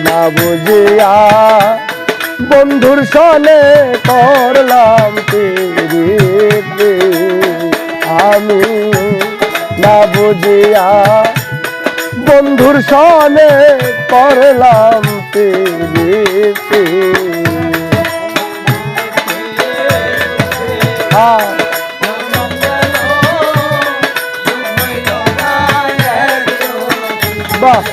না বুঝিয়া বন্ধুর সনে করলাম পিরিতি আমি না বুঝিয়া বন্ধুর সনে করলাম পিরিতি বাহ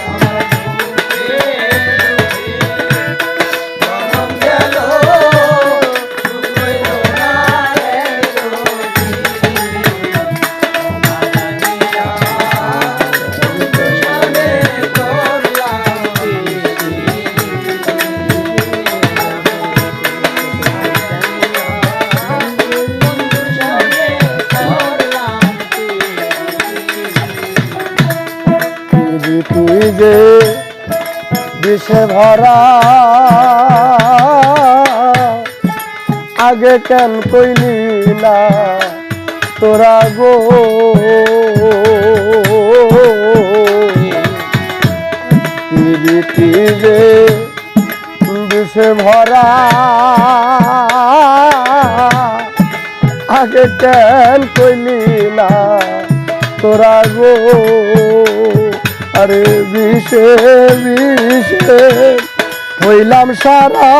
তুই যে বিষে ভরা আগে কেন কইলি না তোরা গো তুই যে বিষে ভরা আগে কেন কইলি না তোরা গো আরে বিষে বিষে হইলাম সারা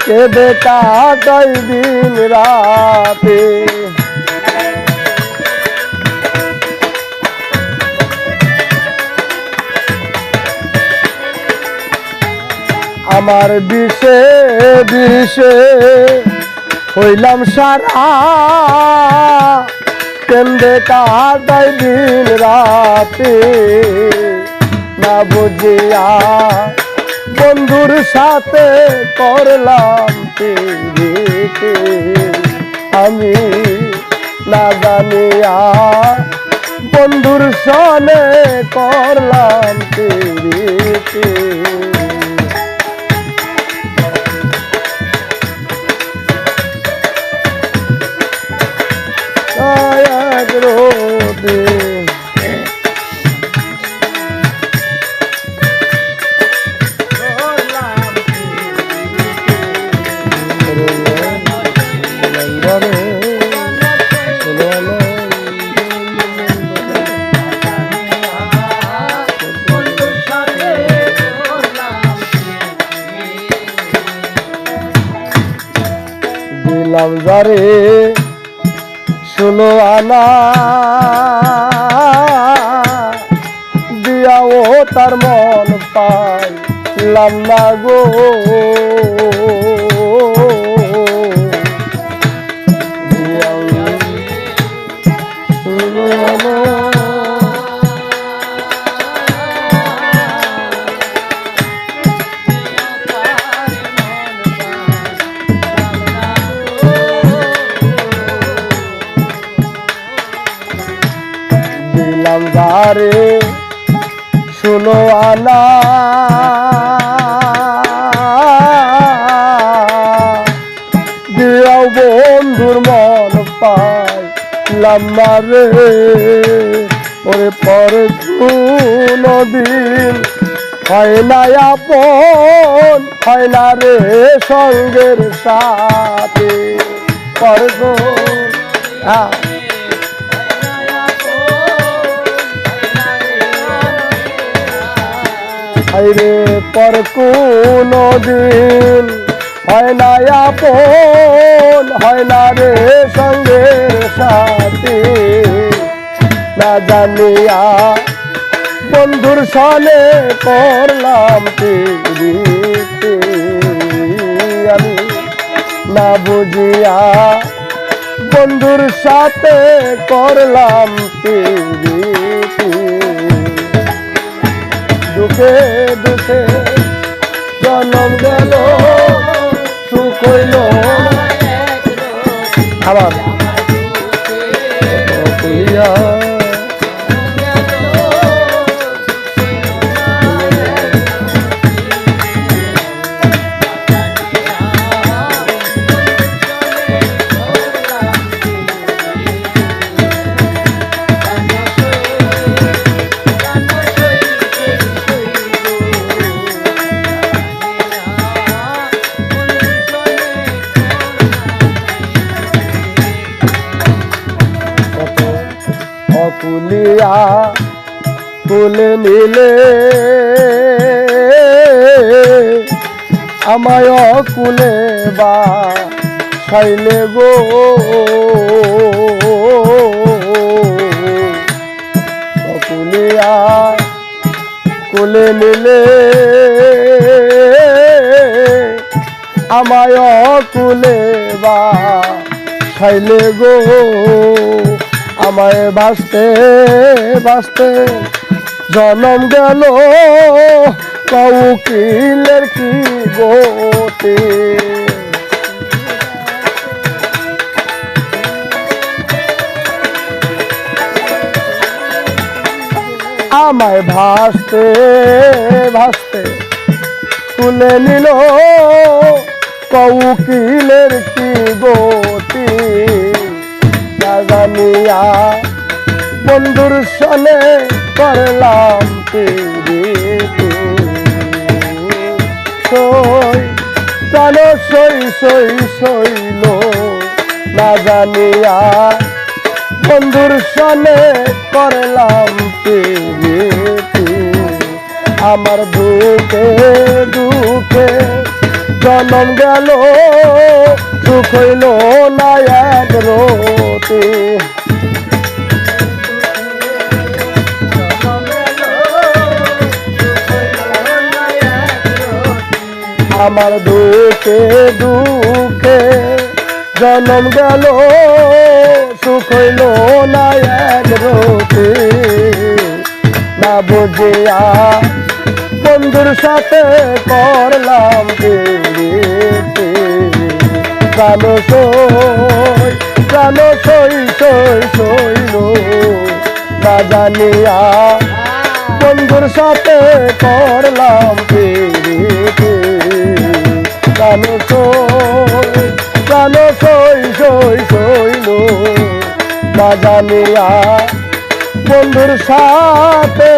কেঁদে কাটাই দিন রাতে আমার বিষে বিষে হইলাম সারা কেন্দে কাটাই দিন রাতে না বুঝিয়া বন্ধুর সাথে করলাম পিরিতি আমি না জানিয়া বন্ধুর সনে করলাম পিরিতি দিলাম যারে 16 আনা দিয়াও তার মন পাইলাম না গো দিলাম যারে 16 আনা দিয়াও বন্ধুর মন পাইলাম না রে ওরে পর কোনদিন হয় না আপন হয় না রে সঙ্গের সাথে পর রে পর কোনদিন হয় না আপন হয় না রে সঙ্গের সাথে না জানিয়া বন্ধুর সনে করলাম পিরিতি আমি না বুঝিয়া বন্ধুর সাথে করলাম পিরিতি দুঃখে দুঃখে জনম গেল সুখ হইল আবার কোলে নিলে আমায় কুলে বা ছাইলে গো কুলিয়া কোলে নিলে আমায় কুলে বা ছাইলে গো আমায় বাঁচতে বাঁচতে জনম গেল কৌকিলের কি গতি আমায় ভাসতে ভাসতে তুলে নিল কৌকিলের কি গতি না জানিয়া বন্ধুর সনে করলাম প্রীতি প্রাণ সই সই সইল না জানিয়া বন্ধুর সনে করলাম প্রীতি আমার দুঃখে দুঃখে জনম গেল সুখ হইল না এক রতি আমার দুঃখে দুঃখে জনম গেল সুখ হইল না এক রতি না বুঝিয়া বন্ধুর সাথে করলাম প্রীতি প্রাণ সই সই সইল না জানিয়া বন্ধুর সাথে করলাম প্রীতি প্রাণ সই সই সইল না জানিয়া বন্ধুর সাথে